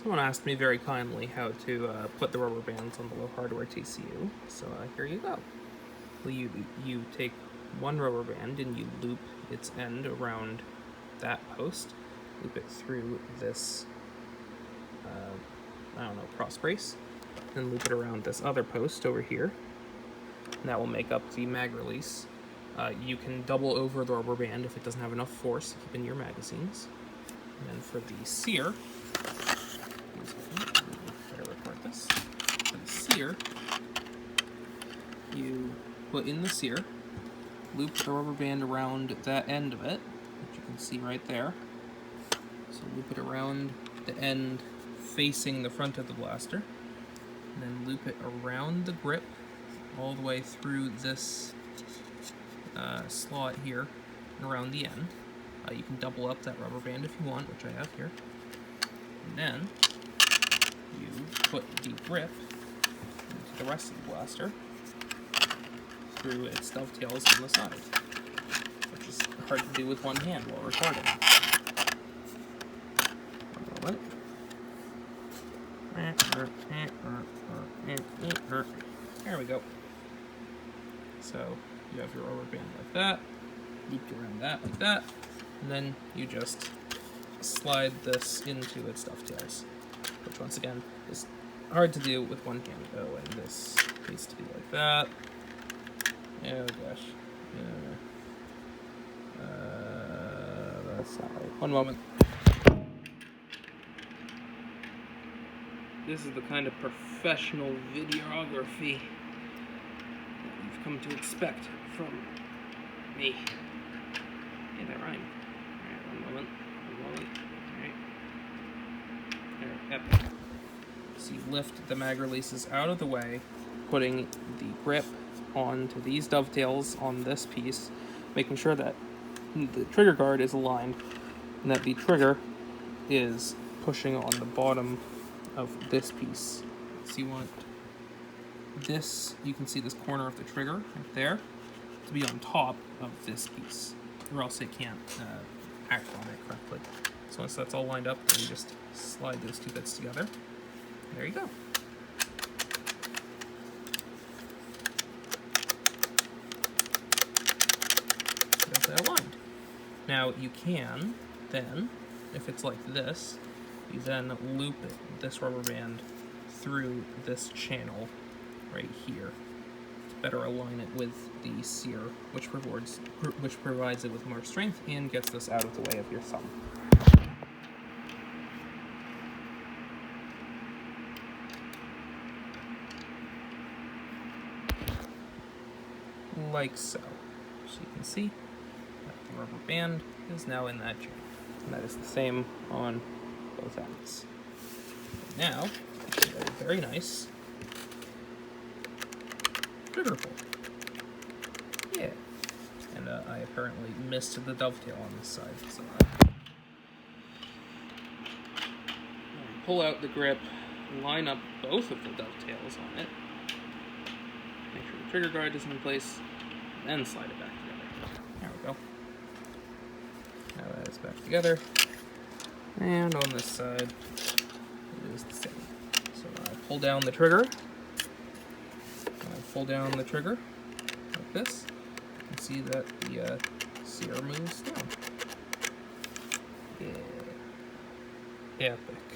Someone asked me very kindly how to put the rubber bands on the low Hardware TCU, so here you go. You take one rubber band and you loop its end around that post, loop it through this, cross brace, then loop it around this other post over here, and that will make up the mag release. You can double over the rubber band if it doesn't have enough force to keep in your magazines. And then for the sear, you put in the sear, loop the rubber band around that end of it, which you can see right there. So loop it around the end facing the front of the blaster, and then loop it around the grip all the way through this slot here and around the end. You can double up that rubber band if you want, which I have here. And then you put the grip into the rest of the blaster through its dovetails on the side, which is hard to do with one hand while recording. One moment. There we go. So you have your rubber band like that, looped around that like that, and then you just slide this into its dovetails, which once again is hard to do with one hand. Oh, and this needs to be like that. Oh gosh. That's not right. One moment. This is the kind of professional videography that you've come to expect from me. Yeah, that rhymed. Alright, one moment. Alright. There, yep. So you lift the mag releases out of the way, putting the grip onto these dovetails on this piece, making sure that the trigger guard is aligned and that the trigger is pushing on the bottom of this piece. So you want this, you can see this corner of the trigger right there, to be on top of this piece, or else it can't act on it correctly. So once that's all lined up, then you just slide those two bits together. There you go. That's that aligned. Now you can then, if it's like this, you then loop this rubber band through this channel right here to better align it with the sear, which provides it with more strength and gets this out of the way of your thumb. Like so. So you can see that the rubber band is now in that channel. And that is the same on both ends. Now, a very nice trigger pull. Yeah. And I apparently missed the dovetail on this side. So pull out the grip, line up both of the dovetails on it, make sure the trigger guard is in place, and then slide it back together. There we go. Now that is back together. And on this side, it is the same. So I pull down the trigger. Like this. You can see that the sear moves down. Yeah. Epic.